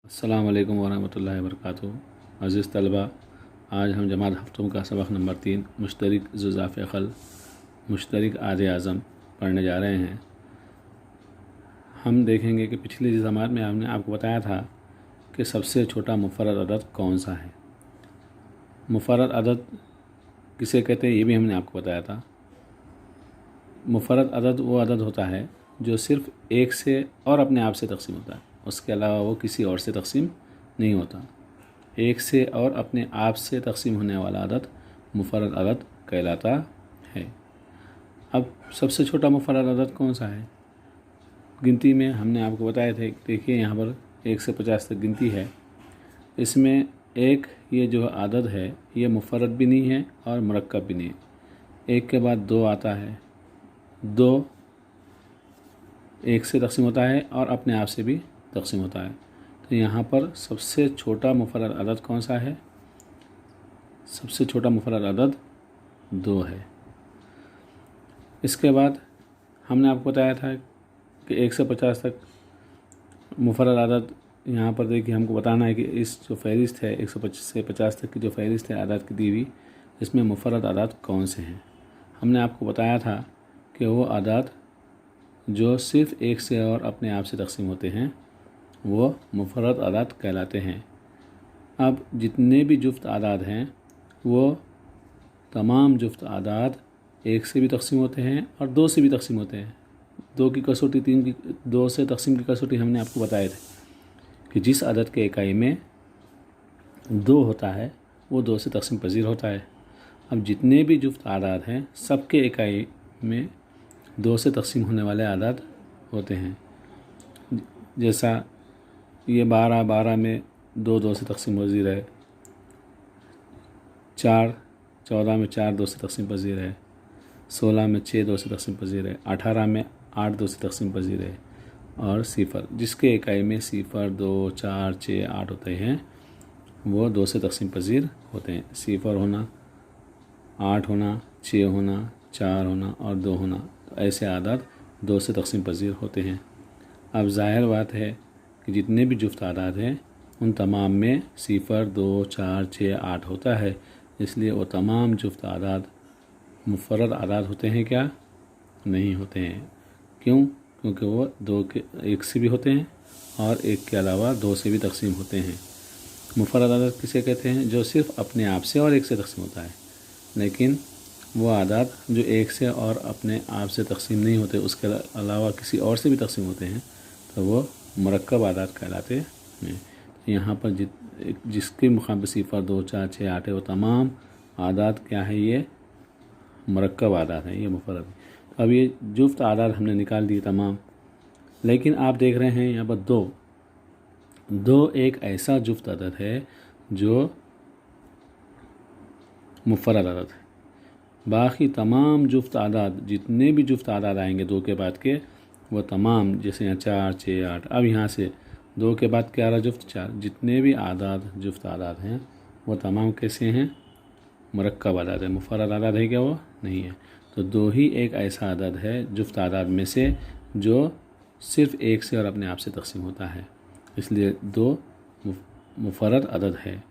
अस्सलाम वालेकुम वरहमतुल्लाहि वबरकातुहू। अज़ीज़ तलबा, आज हम जमात हफ्तों का सबक नंबर 3 मुश्तरिक ज़ुज़ाफ़ ख़ल मुश्तरिक आद आज़म पढ़ने जा रहे हैं। हम देखेंगे कि पिछली जमात में हमने आपको बताया था कि सबसे छोटा मुफ़रद अदद कौन सा है। मुफ़रद अदद किसे कहते हैं ये भी हमने आपको बताया था। मुफ़रद अदद वो अदद होता है जो सिर्फ़ एक से और अपने आप से तक़सीम होता है, उसके अलावा वो किसी और से तक़सीम नहीं होता। एक से और अपने आप से तक़सीम होने वाला अदद मुफ़रद अदद कहलाता है। अब सबसे छोटा मुफ़रद अदद कौन सा है? गिनती में हमने आपको बताए थे, देखिए यहाँ पर 1 से 50 तक गिनती है। इसमें एक ये जो अदद है ये मुफ़रद भी नहीं है और मुरक्कब भी नहीं है। एक के बाद दो आता है, दो एक से तक़सीम होता है और अपने आप से भी तक़सीम होता है। तो यहाँ पर सबसे छोटा मुफ़रद अदद कौन सा है? सबसे छोटा मुफ़रद अदद 2 है। इसके बाद हमने आपको बताया था कि 1 से 50 तक मुफ़रद अदद, यहाँ पर देखिए हमको बताना है कि इस जो फ़हरिस्त है 125 से 50 तक की जो फ़हरिस्त है अदद की दी हुई, इसमें मुफ़रद अदद कौन से हैं। हमने आपको बताया था कि वो अदद जो सिर्फ़ एक से और अपने आप से तक़सीम होते हैं वो मुफ़रद अदद कहलाते हैं। अब जितने भी जुफ्त आदाद हैं वो तमाम जुफ्त आदाद एक से भी तक़सीम होते हैं और दो से भी तक़सीम होते हैं। दो की कसौटी, तीन की, दो से तक़सीम की कसौटी हमने आपको बताए थे कि जिस अदद के इकाई में दो होता है वो दो से तक़सीम पजीर होता है। अब जितने भी जुफ्त आदाद हैं सबके इकाई में दो से तक़सीम होने वाले आदाद होते हैं। जैसा ये 12 में दो दो से तक़सीम पजीर है, 14 में 4 दो से तक़सीम पजीर है, 16 में 6 दो से तक़सीम पजीर है, 18 में 8 दो से तक़सीम पजीर है, और सिफ़र जिसके इकाई में सिफ़र 2, 4, 6, 8 होते हैं वो दो से तक़सीम पजीर होते हैं। सिफ़र होना, 8 होना, 6 होना, 4 होना और 2 होना, तो ऐसे आदाद दो से तक़सीम पजीर होते हैं। अब ज़ाहिर बात है कि जितने भी जुफ्त आदाद हैं उन तमाम में सिफ़र 2, 4, 6, 8 होता है, इसलिए वो तमाम जुफ्त आदाद मुफ़रद आदाद होते हैं क्या? नहीं होते हैं। क्यों? क्योंकि वो दो के एक से भी होते हैं और एक के अलावा दो से भी तक़सीम होते हैं। मुफ़रद आदाद किसे कहते हैं? जो सिर्फ़ अपने आप से और एक से तक़सीम होता है, लेकिन वो आदाद जो एक से और अपने आप से तक़सीम नहीं होते, उसके अलावा किसी और से भी तक़सीम होते हैं, तो वो मुरक्कब आदाद कहलाते हैं। यहाँ पर जिसके मुक़ाबिल सिफ़र 2, 4, 6, 8 है वो तमाम आदाद क्या है? ये मुरक्कब आदाद है, ये मुफ़रद। अब ये जुफ्त आदाद हमने निकाल दिए तमाम, लेकिन आप देख रहे हैं यहाँ पर दो एक ऐसा जुफ्त आदाद है जो मुफ़रद आदाद है। बाकी तमाम जुफ्त आदाद, जितने भी जुफ्त आदाद आएंगे दो के बाद के, वो तमाम, जैसे यहाँ 4, 6, 8, अब यहाँ से दो के बाद क्या रहा? जुफ्त 4। जितने भी आदाद जुफ्त आदाद हैं वो तमाम कैसे हैं? मुरक्कब आदाद है। मुफ़रद आदाद है क्या? वो नहीं है। तो दो ही एक ऐसा आदाद है जुफ्त आदाद में से जो सिर्फ़ एक से और अपने आप से तक़सीम होता है, इसलिए दो मुफ़रद अदद है।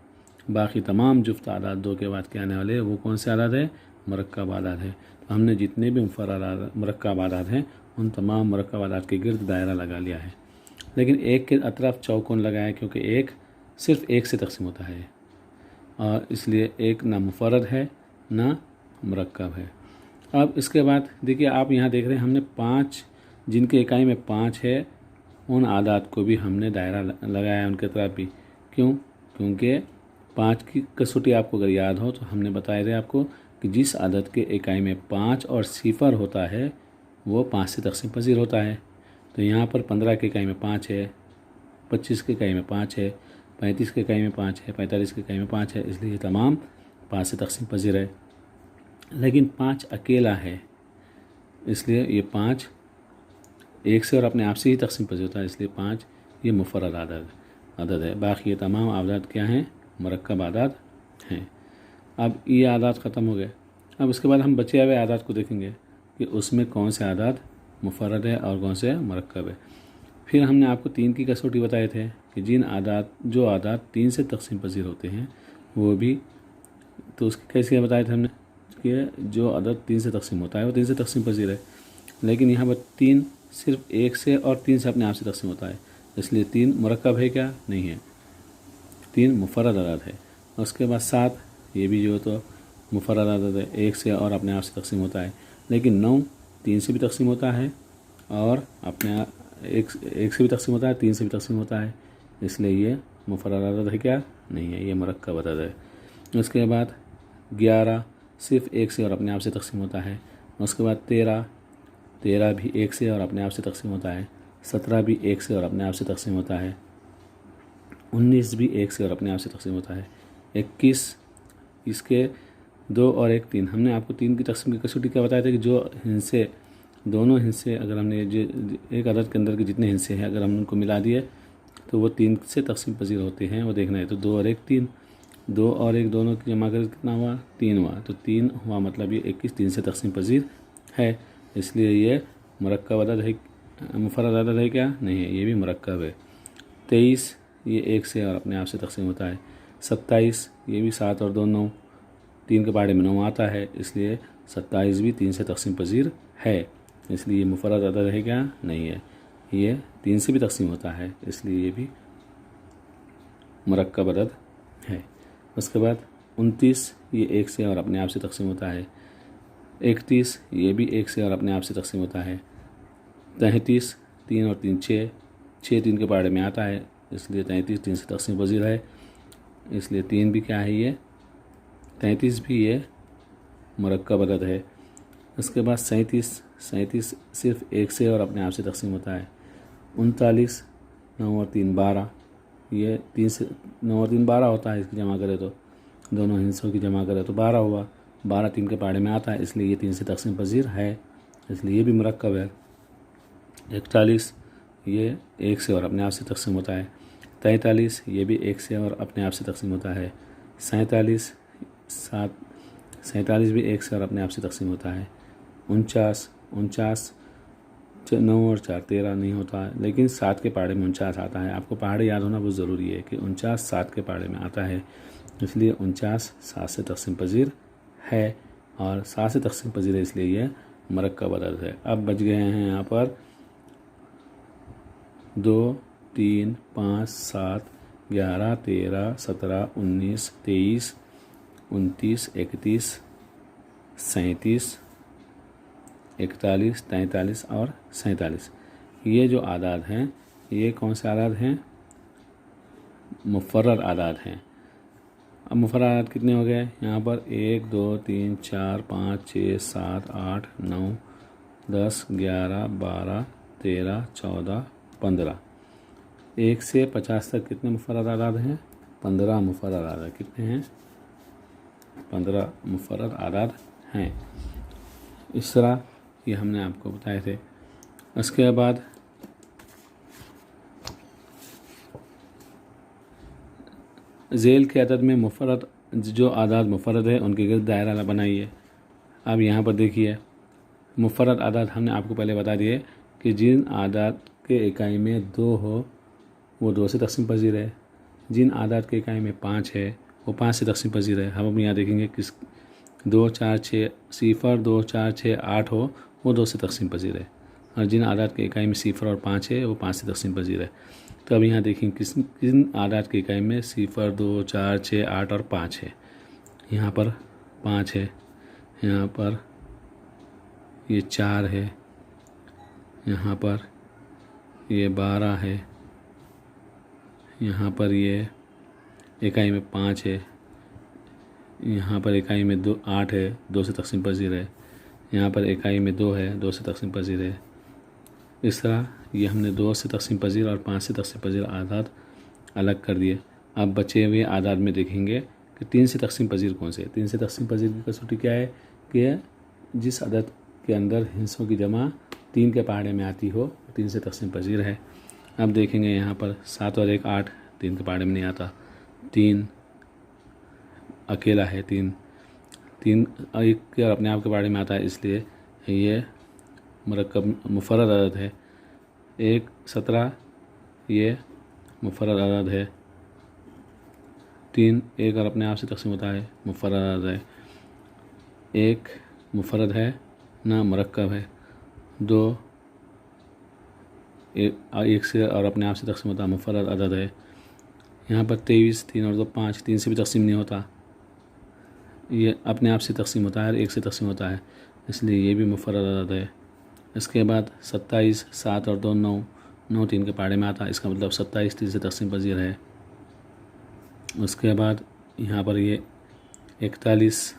बाकी तमाम जुफ्त आदाद दो के बाद के आने वाले वो कौन से आदाद है? मुरक्कब आदाद है। तो हमने जितने भी मुरक्कब आदाद हैं उन तमाम मुरक्कब आदाद के गिर्द दायरा लगा लिया है, लेकिन एक के अतराफ़ चौकोन लगाया, क्योंकि एक सिर्फ़ एक से तक़सीम होता है और इसलिए एक ना मुफ़रद है ना मुरक्कब है। अब इसके बाद देखिए, आप यहाँ देख रहे हैं हमने 5 जिनके इकाई में 5 है उन आदाद को भी हमने दायरा लगाया उनके तरफ भी। क्यों? क्योंकि 5 की कसौटी आपको अगर याद हो तो हमने बताया था आपको कि जिस आदद के इकाई में 5 और सिफ़र होता है वो 5 से तक़सीम पजीर होता है। तो यहाँ पर 15 के इकाई में 5 है, 25 के इकाई में 5 है, 35 के इकाई में 5 है, 45 के इकाई में 5 है, इसलिए ये तमाम 5 से तक़सीम पजीर है। लेकिन 5 अकेला है, इसलिए ये 5 एक से और अपने आप से ही तक़सीम पजीर होता है, इसलिए 5 ये मुफ़रद अदद है। बाकी ये तमाम आदाद क्या हैं? मुरक्कब आदाद हैं। अब ये आदाद ख़त्म हो गए। अब इसके बाद हम बचे हुए आदाद को देखेंगे कि उसमें कौन से आदाद मुफ़रद है और कौन से मुरक्कब है। फिर हमने आपको 3 की कसौटी बताए थे कि जो आदात 3 से तकसीम पजीर होते हैं वो भी, तो उसके कैसे बताए थे हमने कि जो अदद 3 से तकसीम होता है वो 3 से तकसीम पजीर है, लेकिन यहाँ पर 3 सिर्फ 1 से और 3 से अपने आप से तकसीम होता है, इसलिए 3 मुरक्कब है क्या? नहीं है, 3 मुफर्रद अदद है। उसके बाद 7, ये भी जो तो मुफर्रद अदद है, 1 से और अपने आप से तकसीम होता है, लेकिन 9 3 से भी तकसीम होता है और अपने एक से भी तकसीम होता है, 3 से भी तकसीम होता है, इसलिए ये मुफर्रद अदद है क्या? नहीं है, ये मुरक्कब अदद है। उसके बाद 11 सिर्फ 1 से और अपने आप से तकसीम होता है। उसके बाद 13 भी 1 से और अपने आप से तकसीम होता है। 17 भी 1 से और अपने आप से तकसीम होता है। 19 भी 1 से और अपने आप से तकसीम होता है। 21 इसके 2 और 1 3। हमने आपको 3 की तकसीम की कसौटी क्या बताया था कि जो हिस्से, दोनों हिस्से अगर हमने एक अदद के अंदर के जितने हिस्से हैं अगर हम उनको मिला दिए तो वो 3 से तकसीम पजीर होते हैं, वो देखना है। तो 2 और 1 3, 2 और 1 दोनों की जमा कर कितना हुआ? 3 हुआ। तो 3 हुआ मतलब ये 21 3 से तकसीम पजीर है, इसलिए ये मुरक्कब अदद है। मुफर्रद अदद है क्या? नहीं है, ये भी मुरक्कब है। 23 ये 1 से और अपने आप से तकसीम होता है। 27 ये भी 7 और 2 9, 3 के पहाड़े में 9 आता है, इसलिए 27 भी 3 से तकसीम पजीर है, इसलिए ये मुफर्रद अदद है क्या? नहीं है, ये 3 से भी तकसीम होता है, इसलिए ये भी मुरक्कब अदद है। उसके बाद 29 ये 1 से और अपने आप से तकसीम होता है। 31 ये भी 1 से और अपने आप से तकसीम होता है। 33 3 और 3 6, 6 3 के पहाड़े में आता है, इसलिए 33 3 से तकसीम पजीर है, इसलिए 3 भी क्या है? ये 33 भी ये मुरक्कब अदद है। उसके बाद 37 सिर्फ 1 से और अपने आप से तकसीम होता है। 39 9 और 3 12, ये 3 से 9 और 3 12 होता है, इसकी जमा करें तो दोनों हिस्सों की जमा करें तो 12 हुआ। 12 3 के पहाड़े में आता है, इसलिए ये 3 से तकसीम पजीर है, इसलिए ये भी मुरक्कब है। 41 ये 1 से और अपने आप से तकसीम होता है। 43 ये भी 1 से और अपने आप से तकसीम होता है। 47 भी 1 से और अपने आप से तकसीम होता है। 49 9 और 4 13 नहीं होता है, लेकिन 7 के पहाड़े में 49 आता है। आपको पहाड़े याद होना बहुत ज़रूरी है कि 49 7 के पहाड़े में आता है, इसलिए 49 7 से तकसीम पजीर है, और 7 से तकसीम पजीर है, इसलिए यह मुरक्कब अदद है। अब बच गए हैं यहाँ पर 2 3 5 7 11 13 17 19 23 29 31 37 41 43 और 47। ये जो आदाद हैं ये कौन से आदाद हैं? मुफर्रद आदाद हैं। अब मुफर्रद आदाद कितने हो गए यहाँ पर? 1 2 3 4 5 6 7 8 9 10 11 12 13 14 15। 1 से 50 तक कितने मुफर्रद आदाद हैं? 15 मुफर्रद आदाद। कितने हैं? 15 मुफर्रद आदाद हैं। इस तरह ये हमने आपको बताए थे। उसके बाद ज़ेल के अदद में मुफर्रद, जो आदाद मुफर्रद है उनके गिर्द दायरा बनाइए। अब यहाँ पर देखिए, मुफर्रद आदाद हमने आपको पहले बता दिए कि जिन आदाद के इकाई में 2 हो वो 2 से तकसीम पजीर है, जिन आदाद के इकाई में 5 है वो 5 से तकसीम पजीर है। हम यहाँ देखेंगे किस 2 4 6 0 2 4 6 8 हो वो 2 से तकसीम पजीर है, और जिन आदाद के इकाई में 0 और 5 है वो 5 से तकसीम पजीर है। तो अब यहाँ देखेंगे किन आदाद की इकाई में 0 2 4 6 8 और 5 है। यहाँ पर 5 है, यहाँ पर ये 4 है, यहाँ पर ये 12 है, यहाँ पर ये इकाई में 5 है, यहाँ पर इकाई में 8 है, 2 से तकसीम पजीर है, यहाँ पर इकाई में 2 है, 2 से तकसीम पजीर है। इस तरह ये हमने 2 से तकसीम पजीर और 5 से तकसीम पजीर आदाद अलग कर दिए। अब बचे हुए आदाद में देखेंगे कि 3 से तकसीम पजीर कौन से है। 3 से तकसीम पजीर की कसौटी क्या है कि जिस अदद के अंदर हिस्सों की जमा 3 के पहाड़े में आती हो 3 से तकसीम पजीर है। अब देखेंगे यहाँ पर 7 और 1 8, 3 के पहाड़े में नहीं आता। 3 अकेला है, 3 एक के और अपने आप के पहाड़े में आता है, इसलिए ये मुरक्कब मुफर्रद अदद है। 1 17 ये मुफर्रद अदद है। 3 एक और अपने आप से तकसीम होता है, मुफर्रद अदद है। 1 मुफर्रद है ना मरक्कब है। 2 एक से और अपने आप से तकसीम होता है, मुफर्रद अदद है। यहाँ पर 23 3 और 2 5, 3 से भी तकसीम नहीं होता, ये अपने आप से तकसीम होता है और 1 से तकसीम होता है, इसलिए ये भी मुफर्रद अदद है। इसके बाद 27 7 और 2 9, 9 3 के पहाड़े में आता है, इसका मतलब 27 3 से तकसीम पजीर है। उसके बाद यहाँ पर ये 41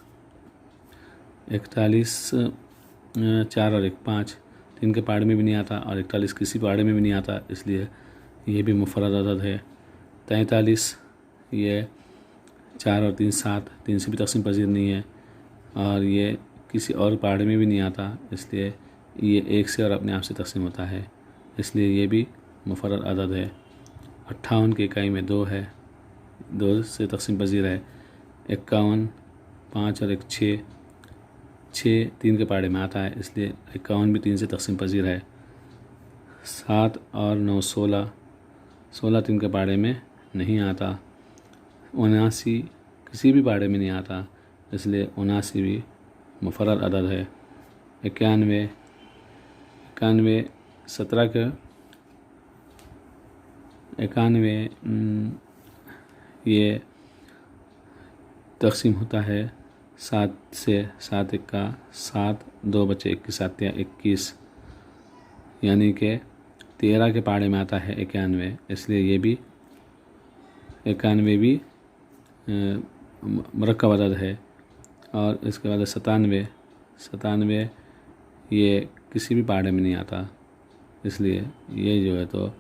4 और 1 5, 3 के पहाड़े में भी नहीं आता और 41 किसी पहाड़े में भी नहीं आता, इसलिए ये भी मुफर्रद अदद है। 43 ये 4 और 3 7, 3 से भी तकसीम पजीर नहीं है और ये किसी और पहाड़े में भी नहीं आता, इसलिए ये 1 से और अपने आप से तकसीम होता है, इसलिए ये भी मुफर्रद अदद है। 58 की इकाई में 2 है, 2 से तकसीम पजीर है। 51 5 और 1 6, 6 3 के पहाड़े में आता है, इसलिए 51 भी 3 से तकसीम पजीर है। 7 और 9 16, 16 3 के पहाड़े में नहीं आता। 79 किसी भी पहाड़े में नहीं आता, इसलिए 79 भी मुफर्रद अदद है। 91 17 के 91 ये तकसीम होता है 7 से, 7 1 का 7, 2 बचे 21 7 या 21, यानी कि 13 के पहाड़े में आता है 91, इसलिए ये भी 91 भी मरक्कब अदद है। और इसके बाद 97 ये किसी भी पहाड़े में नहीं आता, इसलिए ये जो है तो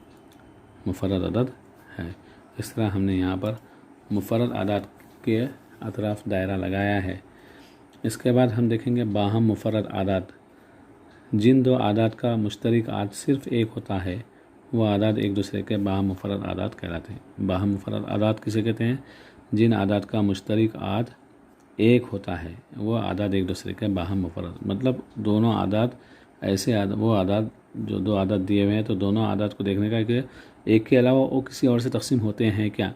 मुफर्रद अदद है। इस तरह हमने यहाँ पर मुफर्रद अदद के अतराफ दायरा लगाया है। इसके बाद हम देखेंगे बाहम मुफर्रद अदद। जिन 2 आदात का मुश्तरक आद सिर्फ़ 1 होता है, वह आदात एक दूसरे के बाहम मुफर्रद आदात कहलाते हैं। बाहम मुफर्रद आदात किसे कहते हैं? जिन आदात का मुश्तरक आद 1 होता है, वह आदात एक दूसरे के बाहम मुफर्रद, मतलब दोनों आदात ऐसे वो आदात जो 2 आदात दिए हुए हैं, तो दोनों आदात को देखने का कि एक के अलावा वो किसी और से तकसीम होते हैं क्या।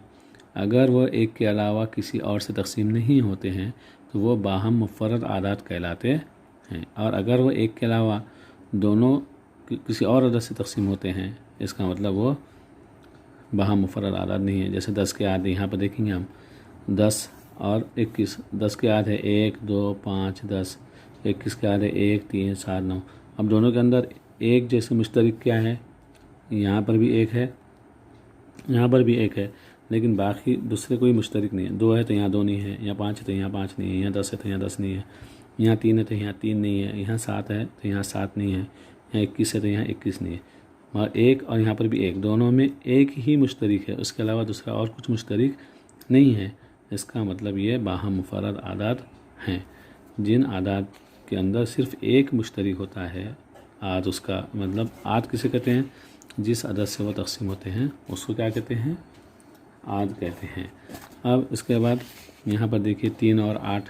अगर वह एक के अलावा किसी और से तकसीम नहीं होते हैं तो वो बाहम मुफर्रद आदात कहलाते हैं, और अगर वो एक के अलावा दोनों किसी और अदद से तकसीम होते हैं, इसका मतलब वो बाहम मुफर्रद आदात नहीं है। जैसे 10 के आद यहाँ पर देखेंगे हम, 10 और 21, 10 के आद है 1 2 5 10, 21 के आद है 1 3 7 9। अब दोनों के अंदर एक जैसे मुश्तरक क्या है, यहाँ पर भी 1 है, यहाँ पर भी 1 है, लेकिन बाकी दूसरे कोई मुश्तरक नहीं है। 2 है तो यहाँ 2 नहीं है, यहाँ 5 है तो यहाँ 5 नहीं है, यहाँ 10 है तो यहाँ 10 नहीं है, यहाँ 3 है तो यहाँ 3 नहीं है, यहाँ 7 है तो यहाँ 7 नहीं है, यहाँ 21 है तो यहाँ 21 नहीं है। और 1 और यहाँ पर भी 1, दोनों में एक ही मुश्तरक है, उसके अलावा दूसरा और कुछ मुश्तरक नहीं है। इसका मतलब ये बाहम मुफर्रद आदात हैं। जिन आदात के अंदर सिर्फ़ एक मुश्तरक होता है आद, उसका मतलब आद किसे कहते हैं? जिस अदद से वो तकसीम होते हैं उसको क्या कहते हैं? आद कहते हैं। अब इसके बाद यहाँ पर देखिए 3 और 8,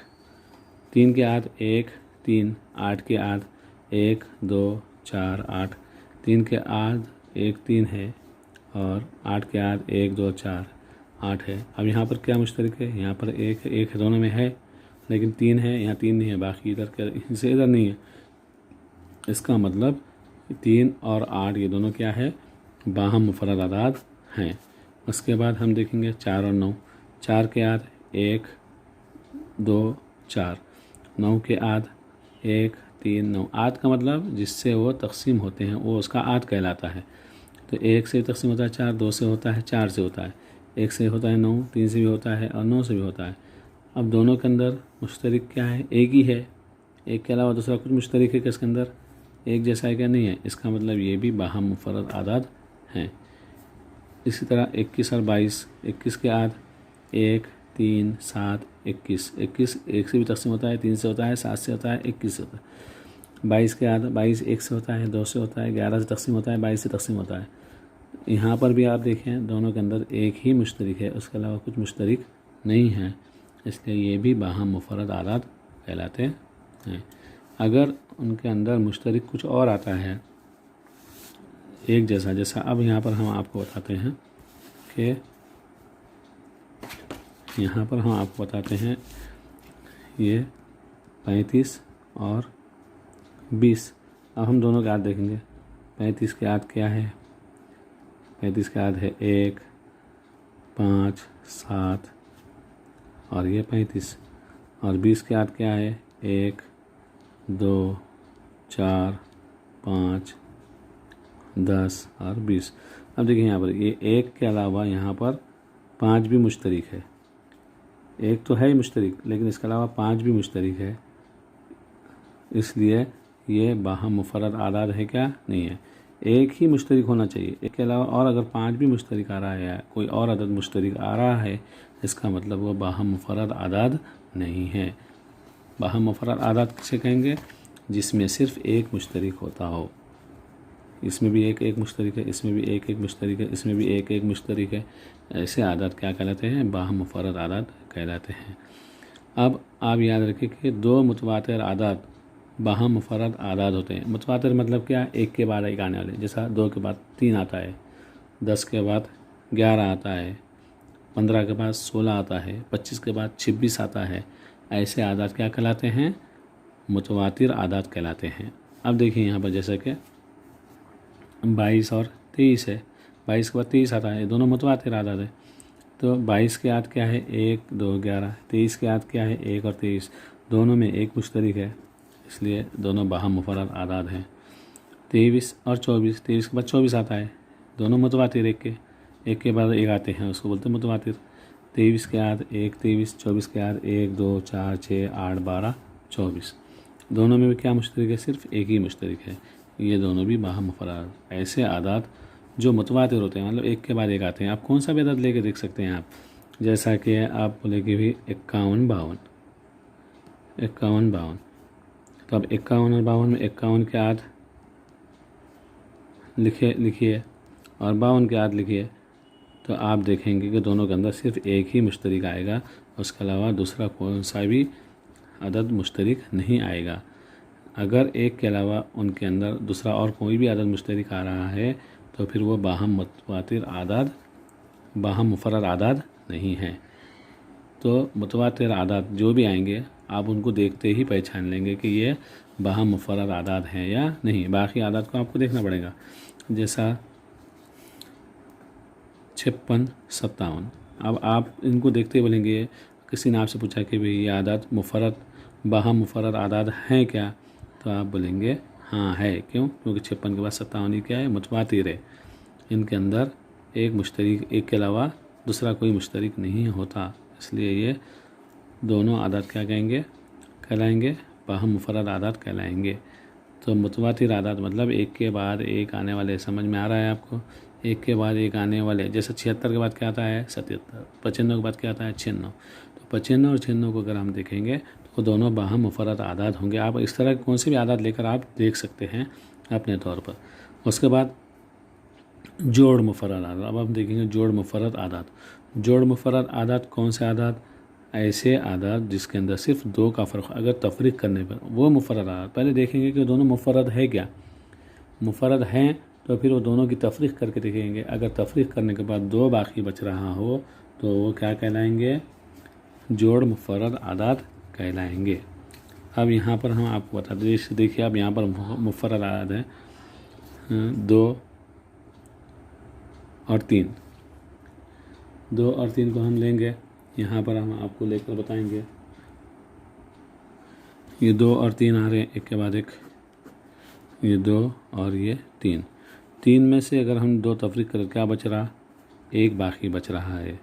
3 के आद 1 3, 8 के आद 1 2 4 8, 3 के आद 1 3 है और 8 के आद 1 2 4 8 है। अब यहाँ पर क्या मुश्तरक है? यहाँ पर 1 है, दोनों में है, लेकिन 3 है, यहाँ 3 नहीं है, बाकी इधर से इधर नहीं है। इसका मतलब 3 और 8 ये दोनों क्या है? बाहम मुफर्रद आदात हैं। उसके बाद हम देखेंगे 4 और 9, 4 के आद 1 2 4, 9 के आद 1 3 9। आद का मतलब जिससे वो तकसीम होते हैं वो उसका आद कहलाता है। तो 1 से तकसीम होता है 4, 2 से होता है, 4 से होता है, 1 से होता है 9, 3 से भी होता है और 9 से भी होता है। अब दोनों के अंदर मुश्तरक क्या है? एक ही है, एक के अलावा दूसरा कुछ मुश्तरक है कि इसके अंदर एक जैसा है क्या? नहीं है। इसका मतलब ये भी बाहम मुफर्रद आदात हैं। इसी तरह 21 और 22, 21 के आद 1 3 7 21, 21 1 से भी तकसीम होता है, 3 से होता है, 7 से होता है, 21 से होता है। 22 के आद 22 1 से होता है, 2 से होता है, 11 से तकसीम होता है, 22 से तकसीम होता है। यहाँ पर भी आप देखें दोनों के अंदर एक ही मुश्तरक है, उसके अलावा कुछ मुश्तरक नहीं है, इसलिए ये भी बाहम मुफर्रद आदात कहलाते हैं। अगर उनके अंदर मुश्तरक कुछ और आता है, एक जैसा। जैसा अब यहाँ पर हम आपको बताते हैं कि यहाँ पर हम आपको बताते हैं ये 35 और 20। अब हम दोनों के आद देखेंगे। 35 के आद क्या है? 35 के आद है 1, 5, 7 और ये 35। और 20 के आद क्या है? 1, 2, 4, 5, 10 और 20। अब देखिए यहाँ पर ये 1 के अलावा यहाँ पर 5 भी मुश्तरिक है। 1 तो है ही मुश्तरिक, लेकिन इसके अलावा 5 भी मुश्तरिक है, इसलिए ये बाहम मुफर्रद आदाद है क्या? नहीं है। एक ही मुश्तरिक होना चाहिए। एक के अलावा और अगर 5 भी मुश्तरिक आ रहा है या कोई और अदद मुश्तरिक आ रहा है, इसका मतलब वो बाहम मुफर्रद आदाद नहीं है। बाहम मुफर्रद आदाद किसे कहेंगे? जिसमें सिर्फ एक मुश्तरिक होता हो। इसमें भी एक मुश्तरिक है, इसमें भी एक मुश्तरिक है, इसमें भी एक मुश्तरिक है। ऐसे आदाद क्या कहलाते हैं? बाहम मुफर्रद आदाद कहलाते हैं। अब आप याद रखें कि दो मुतवातिर आदाद बाहम मुफर्रद आदाद होते हैं। मुतवातिर मतलब क्या? एक के बाद एक आने वाले। जैसा 2 के बाद 3 आता है, 10 के बाद 11 आता है, 15 के बाद 16 आता है, 25 के बाद 26 आता है। ऐसे आदाद क्या कहलाते हैं? मुतवातिर आदाद कहलाते हैं। अब देखिए यहाँ पर जैसे कि 22 और 23 है। 22 के बाद 23 आता है, दोनों मुतवातिर आदाद है। तो 22 के आद क्या है? 1, 2, 11। 23 के आद क्या है? 1 और 23। दोनों में एक मुश्तरिक है, इसलिए दोनों बाहम मुफर्रद आदाद हैं। 23 और 24। 23 के बाद 24 आता है, दोनों मुतवातिर एक के बाद एक आते हैं, उसको बोलते हैं मुतवातिर। 23 के आद 1, 23। 24 के आद 1, 2, 4, 6, 8, 12, 24। दोनों में भी क्या मुश्तरिक है? सिर्फ एक ही मुश्तरिक है। ये दोनों भी बाहम मुफर्रद। ऐसे आदाद जो मुतवातिर होते हैं, मतलब एक के बाद एक आते हैं। आप कौन सा भी आदाद लेके देख सकते हैं आप। जैसा कि आप बोले कि भी 51, 52, 51, 52। तो अब 51 और 52 में 51 के आद लिखिए और 52 के आद लिखिए, तो आप देखेंगे कि दोनों के अंदर सिर्फ एक ही मुश्तरिक आएगा, उसके अलावा दूसरा कौन सा भी अदद मुश्तरिक नहीं आएगा। अगर एक के अलावा उनके अंदर दूसरा और कोई भी अदद मुश्तरिक आ रहा है, तो फिर वो बाहम मुतवातिर आदाद, बाहम मुफर्रद आदाद नहीं है। तो मुतवातिर आदाद जो भी आएंगे, आप उनको देखते ही पहचान लेंगे कि ये बाहम मुफर्रद आदाद हैं या नहीं। बाकी आदाद को आपको देखना पड़ेगा। जैसा 56, 57। अब आप इनको देखते ही बोलेंगे, किसी ने आपसे पूछा कि भाई ये आदाद मुफर्रद, बाहम मुफर्रद आदाद हैं क्या? तो आप बोलेंगे हाँ है। क्यों? क्योंकि 56 के बाद 57 क्या है? मुतवातिर है। इनके अंदर एक मुश्तरिक, एक के अलावा दूसरा कोई मुश्तरिक नहीं होता, इसलिए ये दोनों आदाद क्या कहेंगे? कहलाएंगे बाहम मुफर्रद आदाद कहलाएंगे। तो मुतवातिर आदाद मतलब एक के बाद एक आने वाले। समझ में आ रहा है आपको? एक के बाद एक आने वाले। जैसे 76 के बाद क्या आता है? 77। 95 के बाद क्या आता है? 96। तो 95 और 96 को अगर हम देखेंगे तो दोनों बाहम मुफर्रद आदाद होंगे। आप इस तरह कौन से भी आदाद लेकर आप देख सकते हैं अपने तौर पर। उसके बाद जोड़ मुफर्रद आदाद। अब हम देखेंगे जोड़ मुफर्रद आदाद। जोड़ मुफर्रद आदाद कौन से आदाद? ऐसे आदाद जिसके अंदर सिर्फ 2 का फ़र्क, अगर तफरीक करने पर वो मुफर्रद आदाद। पहले देखेंगे कि दोनों मुफर्रद है क्या। मुफर्रद हैं तो फिर वो दोनों की तफरीक करके देखेंगे। अगर तफरीक करने के बाद 2 बाकी बच रहा हो तो वो क्या कहलाएंगे? जोड़ मुफर्रद आदाद कहलाएंगे। अब यहाँ पर हम आपको बता दें, देखिए अब यहाँ पर मुफर्रद आदाद है 2 और 3। 2 और 3 को हम लेंगे, यहाँ पर हम आपको लेकर बताएंगे। ये 2 और 3 आ रहे हैं एक के बाद एक, ये 2 और ये 3। 3 में से अगर हम 2 तफरीक करें, क्या बच रहा? 1 बाकी बच रहा है।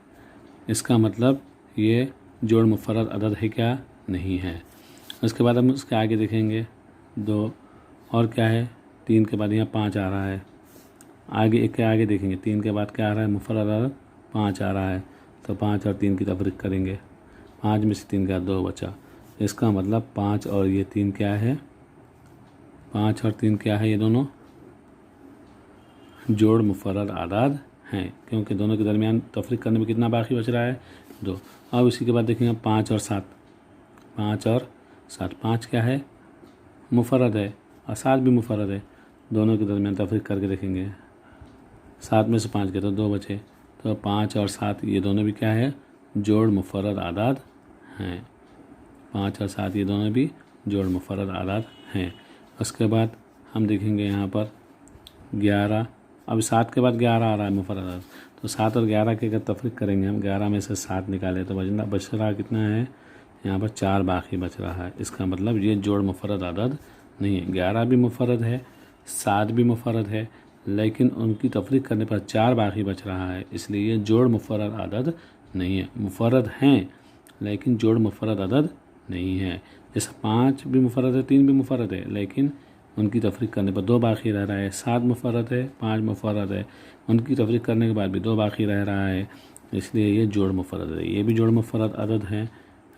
इसका मतलब ये जोड़ मुफर्रद अदद है क्या? नहीं है। उसके बाद हम उसके आगे देखेंगे 2 और क्या है? 3 के बाद यहाँ 5 आ रहा है। आगे एक के आगे देखेंगे 3 के बाद क्या आ रहा है? मुफर्रद अदद 5 आ रहा है। तो 5 और 3 की तफरीक करेंगे, 5 में से 3 का 2 बचा। इसका मतलब 5 और ये 3 क्या है? 5 और 3 क्या है? ये दोनों जोड़ मुफर्रद आदाद हैं, क्योंकि दोनों के दरमियान तफरीक करने में कितना बाकी बच रहा है? 2। अब इसी के बाद देखेंगे 5 और 7। 5 और 7, 5 क्या है? मुफर्रद है और 7 भी मुफर्रद है। दोनों के दरमियान तफरीक करके देखेंगे, 7 में से 5 गए तो 2 बचे। तो 5 और 7 ये दोनों भी क्या है, जोड़ मुफर्रद आदाद हैं। 5 और 7 ये दोनों भी जोड़ मुफर्रद आदाद हैं। उसके बाद हम देखेंगे यहाँ पर 11, अब 7 के बाद 11 आ रहा है मुफर्रद आदाद, तो 7 और 11 की अगर तफरीक करेंगे हम, 11 में से 7 निकाले तो बच रहा कितना है, यहाँ पर 4 बाकी बच रहा है। इसका मतलब ये जोड़ मुफर्रद आदाद नहीं है। 11 भी मुफर्रद है, 7 भी मुफर्रद है, लेकिन उनकी तफरीक करने पर 4 बाकी बच रहा है, इसलिए ये जोड़ मुफर्रद आदद नहीं है। मुफर्रद हैं लेकिन जोड़ मुफर्रद आदद नहीं है। जैसे 5 भी मुफर्रद है, 3 भी मुफर्रद है, लेकिन उनकी तफरीक करने पर 2 बाकी रह रहा है। 7 मुफर्रद है, 5 मुफर्रद है, उनकी तफरीक करने के बाद भी 2 बाकी रह रहा है, इसलिए ये जोड़ मुफर्रद है। ये भी जोड़ मुफर्रद आदद है,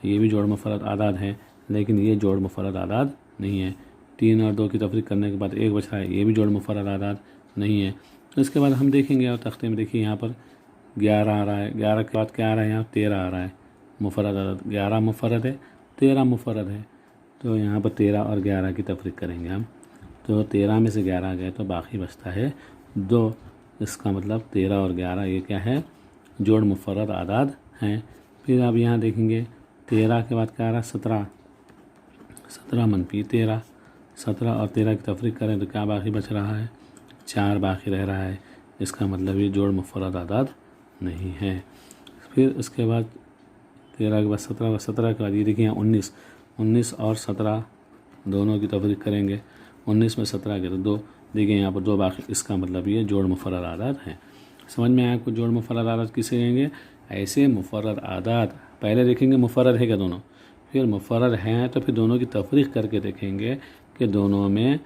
ये भी जोड़ मुफर्रद आदाद है, लेकिन ये जोड़ मुफर्रद आदाद नहीं है। 3 और 2 की तफरीक करने के बाद 1 बच रहा है, ये भी जोड़ मुफर्रद आदाद नहीं है। इसके बाद हम देखेंगे और तख्ते में देखिए यहाँ पर 11 आ रहा है, 11 के बाद क्या आ रहा है, यहाँ 13 आ रहा है। मुफर्रद आदाद 11 मुफर्रद है, 13 मुफर्रद है, तो यहाँ पर 13 और 11 की तफरीक करेंगे हम, तो 13 में से 11 गए तो बाकी बचता है 2। इसका मतलब 13 और 11 ये क्या है, जोड़ मुफर्रद आदाद हैं। फिर अब यहाँ देखेंगे 13 के बाद क्या आ रहा है, 17, 17 मनफी 13, 17 और 13 की तफरीक करें तो क्या बाकी बच रहा है, 4 बाकी रह रहा है। इसका मतलब ये जोड़ मुफर्रद आदाद नहीं है। फिर उसके बाद 13 के बाद 17, 17 के बाद ये देखिए यहाँ 19, 19 और 17 दोनों की तफरीक करेंगे, 19 में 17 के तो 2, देखिए यहाँ पर 2 बाकी, इसका मतलब ये जोड़ मुफर्रद आदाद हैं। समझ में आया आपको जोड़ मुफर्रद आदाद किसे कहेंगे, ऐसे मुफर्रद आदाद पहले देखेंगे मुफर्रद है क्या दोनों, फिर मुफर्रद हैं तो फिर दोनों की तफरीक करके देखेंगे कि दोनों में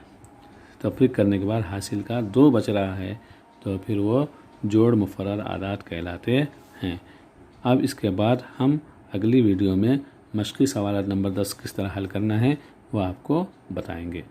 तफरीक करने के बाद हासिल का 2 बच रहा है, तो फिर वो जोड़ मुफर्रद आदाद कहलाते हैं। अब इसके बाद हम अगली वीडियो में मश्की सवाल नंबर 10 किस तरह हल करना है वो आपको बताएंगे।